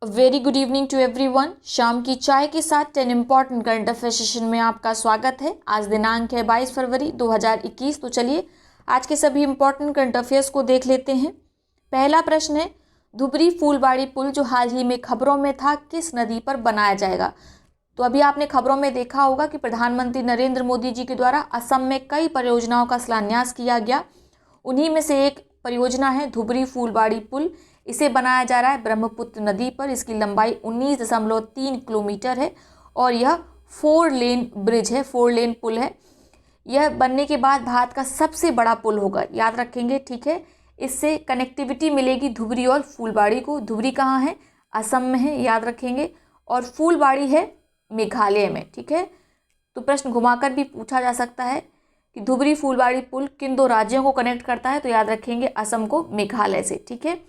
Very good evening to everyone. शाम की चाय के साथ 10 इम्पॉर्टेंट करंट अफेयर सेशन में आपका स्वागत है। आज दिनांक है 22 फरवरी 2021। तो चलिए आज के सभी इम्पॉर्टेंट करंट अफेयर्स को देख लेते हैं। पहला प्रश्न है, धुबरी फूलबाड़ी पुल जो हाल ही में खबरों में था, किस नदी पर बनाया जाएगा? तो अभी आपने खबरों में देखा होगा कि प्रधानमंत्री नरेंद्र मोदी जी के द्वारा असम में कई परियोजनाओं का शिलान्यास किया गया। उन्हीं में से एक परियोजना है धुबरी फूलबाड़ी पुल। इसे बनाया जा रहा है ब्रह्मपुत्र नदी पर। इसकी लंबाई 19.3 किलोमीटर है और यह 4 लेन ब्रिज है, 4 लेन पुल है। यह बनने के बाद भारत का सबसे बड़ा पुल होगा, याद रखेंगे, ठीक है। इससे कनेक्टिविटी मिलेगी धुबरी और फूलबाड़ी को। धुबरी कहाँ है? असम में है, याद रखेंगे। और फूलबाड़ी है मेघालय में, ठीक है। तो प्रश्न घुमाकर भी पूछा जा सकता है कि धुबरी फूलबाड़ी पुल किन दो राज्यों को कनेक्ट करता है? तो याद रखेंगे असम को मेघालय से, ठीक है।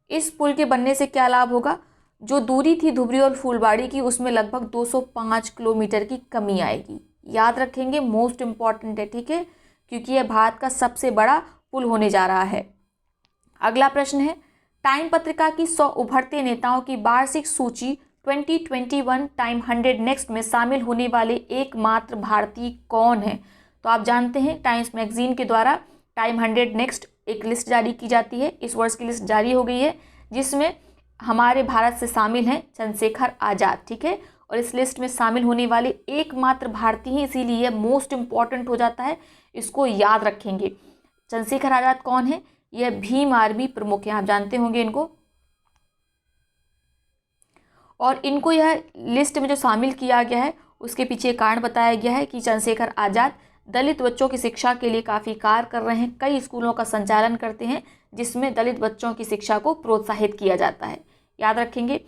इस पुल के बनने से क्या लाभ होगा? जो दूरी थी धुबरी और फूलबाड़ी की, उसमें लगभग 205 किलोमीटर की कमी आएगी, याद रखेंगे, मोस्ट इम्पॉर्टेंट है, ठीक है, क्योंकि यह भारत का सबसे बड़ा पुल होने जा रहा है। अगला प्रश्न है, टाइम पत्रिका की 100 उभरते नेताओं की वार्षिक सूची 2021 टाइम 100 नेक्स्ट में शामिल होने वाले एकमात्र भारतीय कौन है? तो आप जानते हैं टाइम्स मैगजीन के द्वारा टाइम 100 नेक्स्ट एक लिस्ट जारी की जाती है। इस वर्ष की लिस्ट जारी हो गई है, जिसमें हमारे भारत से शामिल हैं चंद्रशेखर आज़ाद, ठीक है। और इस लिस्ट में शामिल होने वाले एकमात्र भारतीय हैं, इसीलिए मोस्ट इम्पॉर्टेंट हो जाता है, इसको याद रखेंगे। चंद्रशेखर आज़ाद कौन है? यह भीम आर्मी प्रमुख हैं, आप जानते होंगे इनको। और इनको यह लिस्ट में जो शामिल किया गया है उसके पीछे कारण बताया गया है कि चंद्रशेखर आज़ाद दलित बच्चों की शिक्षा के लिए काफ़ी कार्य कर रहे हैं। कई स्कूलों का संचालन करते हैं जिसमें दलित बच्चों की शिक्षा को प्रोत्साहित किया जाता है, याद रखेंगे।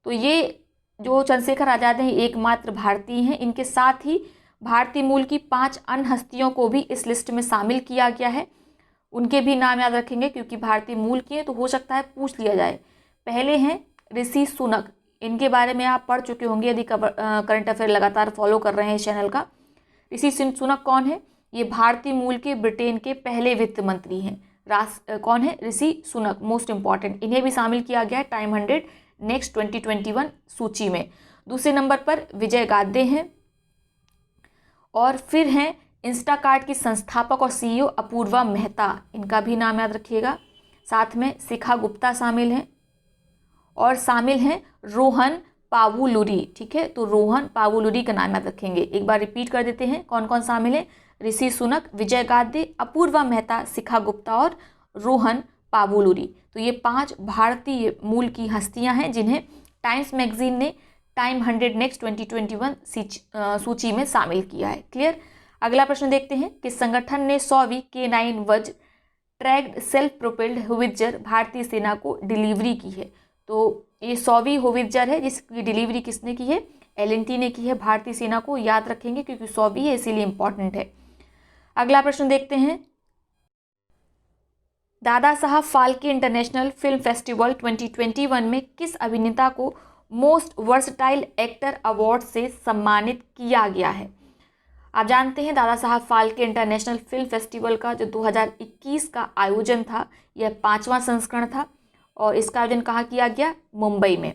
तो ये जो चंद्रशेखर आज़ाद हैं एकमात्र भारतीय हैं। इनके साथ ही भारतीय मूल की 5 अन्य हस्तियों को भी इस लिस्ट में शामिल किया गया है। उनके भी नाम याद रखेंगे क्योंकि भारतीय मूल की हैं, तो हो सकता है पूछ लिया जाए। पहले हैं ऋषि सुनक। इनके बारे में आप पढ़ चुके होंगे यदि करंट अफेयर लगातार फॉलो कर रहे हैं इस चैनल का। ऋषि सुनक कौन है? ये भारतीय मूल के ब्रिटेन के पहले वित्त मंत्री हैं। कौन है? Rishi Sunak, most important. इन्हें भी शामिल किया गया है टाइम 100 नेक्स्ट 2021 सूची में। दूसरे नंबर पर विजय गादे हैं। और फिर हैं इंस्टाकार्ट की संस्थापक और सीईओ अपूर्वा मेहता, इनका भी नाम याद रखिएगा। साथ में शिखा गुप्ता शामिल हैं और शामिल हैं रोहन पावुलुरी, ठीक है। तो रोहन पावुलुरी का नाम याद रखेंगे। एक बार रिपीट कर देते हैं कौन कौन शामिल है। ऋषि सुनक, विजय गादे, अपूर्वा मेहता, शिखा गुप्ता और रोहन पावुलुरी। तो ये 5 भारतीय मूल की हस्तियां हैं जिन्हें टाइम्स मैगजीन ने टाइम 100 नेक्स्ट 2021 सूची में शामिल किया है। क्लियर। अगला प्रश्न देखते हैं, किस संगठन ने 100वीं K9 वज्र ट्रैक्ड सेल्फ प्रोपेल्ड होवित्जर भारतीय सेना को डिलीवरी की है? तो ये 100वीं होवित्जर है जिसकी डिलीवरी किसने की है? L&T ने की है भारतीय सेना को, याद रखेंगे क्योंकि 100वीं है इसीलिए इंपॉर्टेंट है। अगला प्रश्न देखते हैं, Dada Saheb Phalke international film festival 2021 में किस अभिनेता को मोस्ट वर्सटाइल एक्टर अवार्ड से सम्मानित किया गया है? आप जानते हैं Dada Saheb Phalke international film festival का जो 2021 का आयोजन था, यह 5वां संस्करण था और इसका आयोजन कहाँ किया गया? मुंबई में।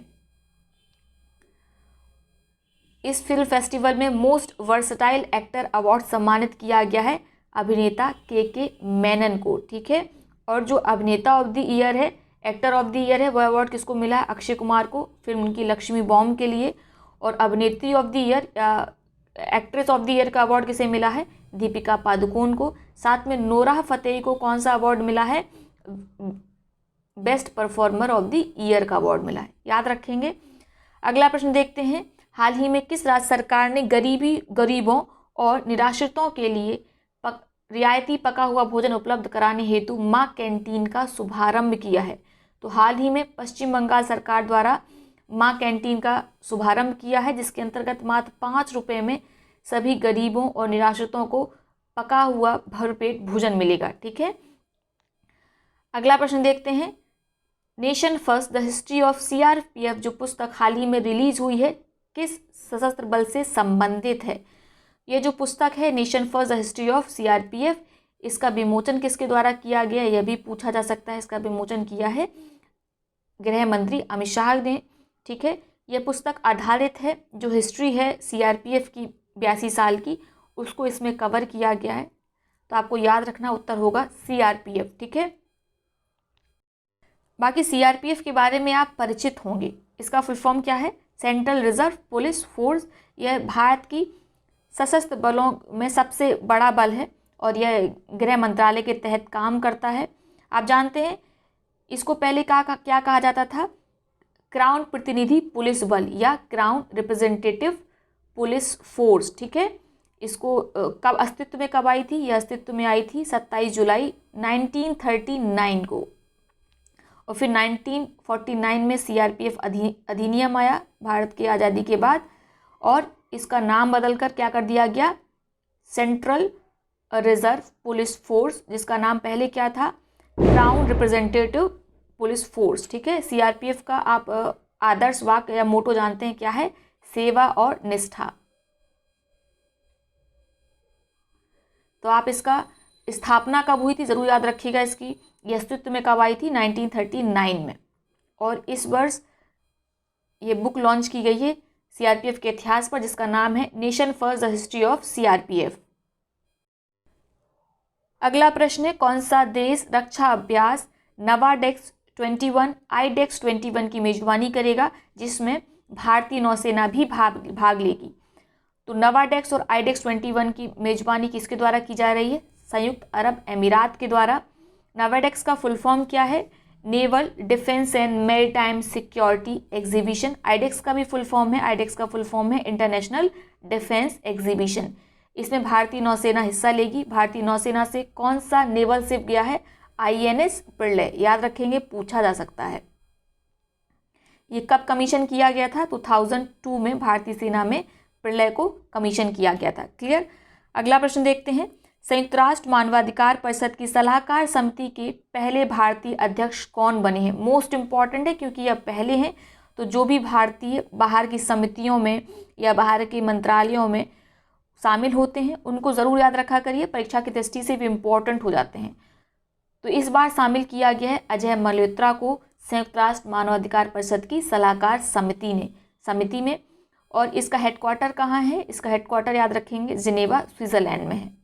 इस फिल्म फेस्टिवल में मोस्ट वर्सटाइल एक्टर अवार्ड सम्मानित किया गया है अभिनेता के मेनन को, ठीक है। और जो अभिनेता ऑफ द ईयर है, एक्टर ऑफ द ईयर है, वह अवार्ड किसको मिला है? अक्षय कुमार को, फिल्म उनकी लक्ष्मी बॉम्ब के लिए। और अभिनेत्री of the year, actress of the year का अवार्ड किसे मिला है? दीपिका पादुकोण को। साथ में नोरा फतेही को कौन सा अवार्ड मिला है? Best performer of the year का अवार्ड मिला है, याद रखेंगे। अगला प्रश्न देखते हैं, हाल ही में किस राज्य सरकार ने गरीबों और निराश्रितों के लिए रियायती पका हुआ भोजन उपलब्ध कराने हेतु माँ कैंटीन का शुभारंभ किया है? तो हाल ही में पश्चिम बंगाल सरकार द्वारा माँ कैंटीन का शुभारंभ किया है, जिसके अंतर्गत मात्र 5 रुपये में सभी गरीबों और निराश्रितों को पका हुआ भरपेट भोजन मिलेगा, ठीक है। अगला प्रश्न देखते हैं, nation first the history of CRPF जो पुस्तक हाल ही में रिलीज हुई है किस सशस्त्र बल से संबंधित है? ये जो पुस्तक है nation first the history of CRPF, इसका विमोचन किसके द्वारा किया गया, यह भी पूछा जा सकता है। इसका विमोचन किया है गृह मंत्री अमित शाह ने, ठीक है। यह पुस्तक आधारित है, जो हिस्ट्री है सीआरपीएफ की 82 साल की, उसको इसमें कवर किया गया है। तो आपको याद रखना उत्तर होगा सीआरपीएफ, ठीक है। बाकी सीआरपीएफ के बारे में आप परिचित होंगे। इसका फुल फॉर्म क्या है? Central reserve police force. यह भारत की सशस्त्र बलों में सबसे बड़ा बल है और यह गृह मंत्रालय के तहत काम करता है। आप जानते हैं इसको पहले क्या कहा जाता था? क्राउन प्रतिनिधि पुलिस बल या क्राउन रिप्रेजेंटेटिव पुलिस फोर्स, ठीक है। इसको कब अस्तित्व में कब आई थी? यह अस्तित्व में आई थी 27 जुलाई 1939 को। और फिर 1949 में सीआरपीएफ अधिनियम आया भारत की आज़ादी के बाद, और इसका नाम बदलकर क्या कर दिया गया? सेंट्रल रिजर्व पुलिस फोर्स, जिसका नाम पहले क्या था? क्राउन रिप्रेजेंटेटिव पुलिस फोर्स, ठीक है। सीआरपीएफ का आप आदर्श वाक्य या मोटो जानते हैं क्या है? सेवा और निष्ठा। तो आप इसका स्थापना कब हुई थी ज़रूर याद रखिएगा इसकी। ये अस्तित्व में कब आई थी? 1939 में। और इस वर्ष ये बुक लॉन्च की गई है सीआरपीएफ के इतिहास पर, जिसका नाम है nation first the history of CRPF. अगला प्रश्न है, कौन सा देश रक्षा अभ्यास नवाडेक्स 21 आईडेक्स 21 की मेजबानी करेगा, जिसमें भारतीय नौसेना भी भाग लेगी? तो नवाडेक्स और आईडेक्स 21 की मेजबानी किसके द्वारा की जा रही है? संयुक्त अरब अमीरात के द्वारा। नवाडेक्स का फुल फॉर्म क्या है? Naval defence and maritime security exhibition. IDEX का भी फुल फॉर्म है, आईडेक्स का फुल फॉर्म है इंटरनेशनल डिफेंस एग्जीबिशन। इसमें भारतीय नौसेना हिस्सा लेगी। भारतीय नौसेना से कौन सा नेवल शिप गया है? आईएनएस प्रलय। याद रखेंगे, पूछा जा सकता है। ये कब कमीशन किया गया था? 2002 में भारतीय सेना में प्रलय को कमीशन किया गया था। क्लियर। अगला प्रश्न देखते हैं, संयुक्त राष्ट्र मानवाधिकार परिषद की सलाहकार समिति के पहले भारतीय अध्यक्ष कौन बने हैं? मोस्ट इंपॉर्टेंट है क्योंकि यह पहले हैं। तो जो भी भारतीय बाहर की समितियों में या बाहर के मंत्रालयों में शामिल होते हैं उनको ज़रूर याद रखा करिए, परीक्षा की दृष्टि से भी इम्पोर्टेंट हो जाते हैं। तो इस बार शामिल किया गया है अजय मल्होत्रा को संयुक्त राष्ट्र मानवाधिकार परिषद की सलाहकार समिति में। और इसका हेडक्वार्टर कहाँ है? इसका हेडक्वार्टर याद रखेंगे जिनेवा स्विट्जरलैंड में है।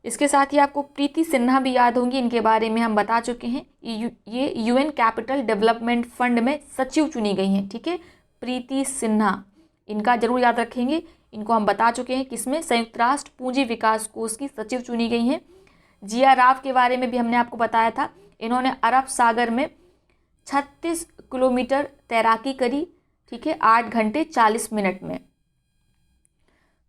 इसके साथ ही आपको प्रीति सिन्हा भी याद होंगी, इनके बारे में हम बता चुके हैं। ये यूएन कैपिटल डेवलपमेंट फंड में सचिव चुनी गई हैं, ठीक है। प्रीति सिन्हा, इनका जरूर याद रखेंगे। इनको हम बता चुके हैं किसमें? संयुक्त राष्ट्र पूंजी विकास कोष की सचिव चुनी गई हैं। जिया राव के बारे में भी हमने आपको बताया था। इन्होंने अरब सागर में 36 किलोमीटर तैराकी करी, ठीक है, 8 घंटे 40 मिनट में।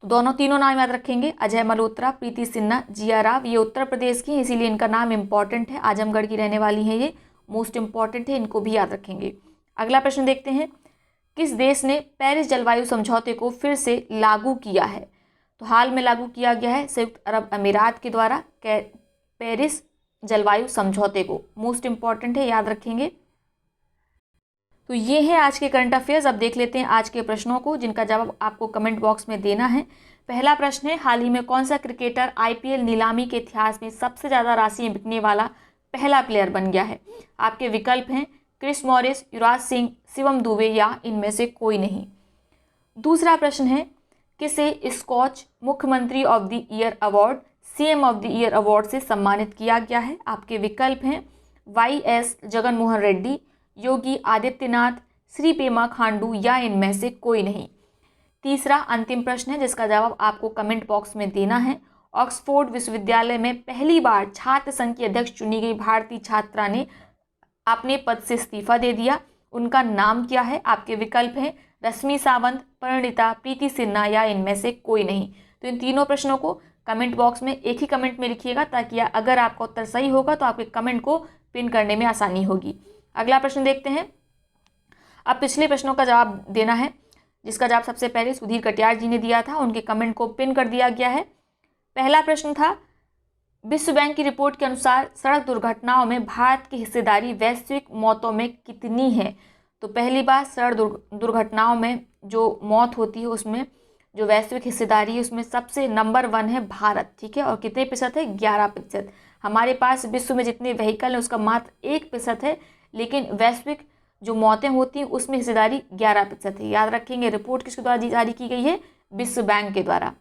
तो तीनों नाम याद रखेंगे, अजय मल्होत्रा, प्रीति सिन्हा, जिया राव। ये उत्तर प्रदेश की, इसीलिए इनका नाम इंपॉर्टेंट है। आजमगढ़ की रहने वाली है, ये मोस्ट इंपॉर्टेंट है, इनको भी याद रखेंगे। अगला प्रश्न देखते हैं, किस देश ने पेरिस जलवायु समझौते को फिर से लागू किया है? तो हाल में लागू किया गया है संयुक्त अरब अमीरात के द्वारा पेरिस जलवायु समझौते को। मोस्ट इंपॉर्टेंट है, याद रखेंगे। तो ये है आज के करंट अफेयर्स। अब देख लेते हैं आज के प्रश्नों को, जिनका जवाब आपको कमेंट बॉक्स में देना है। पहला प्रश्न है, हाल ही में कौन सा क्रिकेटर आईपीएल नीलामी के इतिहास में सबसे ज़्यादा राशि बिकने वाला पहला प्लेयर बन गया है? आपके विकल्प हैं क्रिस मॉरिस, युवराज सिंह, शिवम दुबे या इनमें से कोई नहीं। दूसरा प्रश्न है, किसे स्कॉच मुख्यमंत्री of the year award, CM of the year award से सम्मानित किया गया है? आपके विकल्प हैं वाईएस जगनमोहन रेड्डी, योगी आदित्यनाथ, श्री पेमा खांडू या इनमें से कोई नहीं। तीसरा अंतिम प्रश्न है, जिसका जवाब आपको कमेंट बॉक्स में देना है। ऑक्सफोर्ड विश्वविद्यालय में पहली बार छात्र संघ की अध्यक्ष चुनी गई भारतीय छात्रा ने अपने पद से इस्तीफा दे दिया, उनका नाम क्या है? आपके विकल्प हैं रश्मि सावंत, परिणीता, प्रीति सिन्हा या इनमें से कोई नहीं। तो इन तीनों प्रश्नों को कमेंट बॉक्स में एक ही कमेंट में लिखिएगा, ताकि अगर आपका उत्तर सही होगा तो आपके कमेंट को पिन करने में आसानी होगी। अगला प्रश्न देखते हैं। अब पिछले प्रश्नों का जवाब देना है, जिसका जवाब सबसे पहले सुधीर कटियार जी ने दिया था, उनके कमेंट को पिन कर दिया गया है। पहला प्रश्न था, विश्व बैंक की रिपोर्ट के अनुसार सड़क दुर्घटनाओं में भारत की हिस्सेदारी वैश्विक मौतों में कितनी है? तो पहली बार सड़क दुर्घटनाओं में जो मौत होती है उसमें जो वैश्विक हिस्सेदारी है उसमें सबसे नंबर 1 है भारत, ठीक है। और कितने प्रतिशत है? 11%। हमारे पास विश्व में जितने व्हीकल हैं उसका मात्र 1% है, लेकिन वैश्विक जो मौतें होती हैं उसमें हिस्सेदारी 11% है। याद रखेंगे, रिपोर्ट किसके द्वारा जारी की गई है? विश्व बैंक के द्वारा।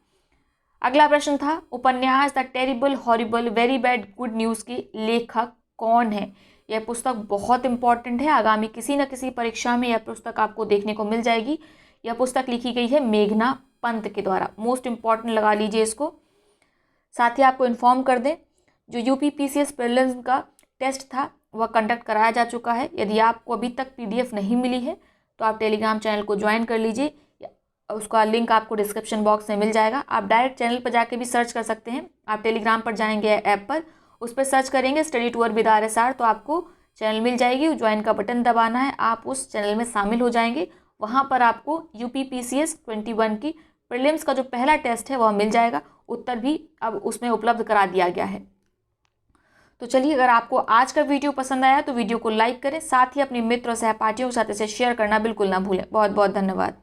अगला प्रश्न था, उपन्यास the terrible horrible very bad good news के लेखक कौन है? यह पुस्तक बहुत इंपॉर्टेंट है, आगामी किसी न किसी परीक्षा में यह पुस्तक आपको देखने को मिल जाएगी। यह पुस्तक लिखी गई है मेघना पंत के द्वारा। मोस्ट इंपॉर्टेंट लगा लीजिए इसको। साथ ही आपको इन्फॉर्म कर दें, जो यूपीपीसीएस प्रीलिम्स का टेस्ट था वह कंडक्ट कराया जा चुका है। यदि आपको अभी तक पीडीएफ नहीं मिली है तो आप टेलीग्राम चैनल को ज्वाइन कर लीजिए, उसका लिंक आपको डिस्क्रिप्शन बॉक्स में मिल जाएगा। आप डायरेक्ट चैनल पर जाके भी सर्च कर सकते हैं। आप टेलीग्राम पर जाएंगे ऐप पर, उस पर सर्च करेंगे स्टडी टूर विद RSR तो आपको चैनल मिल जाएगी। ज्वाइन का बटन दबाना है, आप उस चैनल में शामिल हो जाएंगे। वहाँ पर आपको यूपीपीसीएस 21 की प्रीलिम्स का जो पहला टेस्ट है वह मिल जाएगा। उत्तर भी अब उसमें उपलब्ध करा दिया गया है। तो चलिए, अगर आपको आज का वीडियो पसंद आया तो वीडियो को लाइक करें, साथ ही अपने मित्र और सहपाठियों के साथ इसे शेयर करना बिल्कुल ना भूलें। बहुत बहुत धन्यवाद।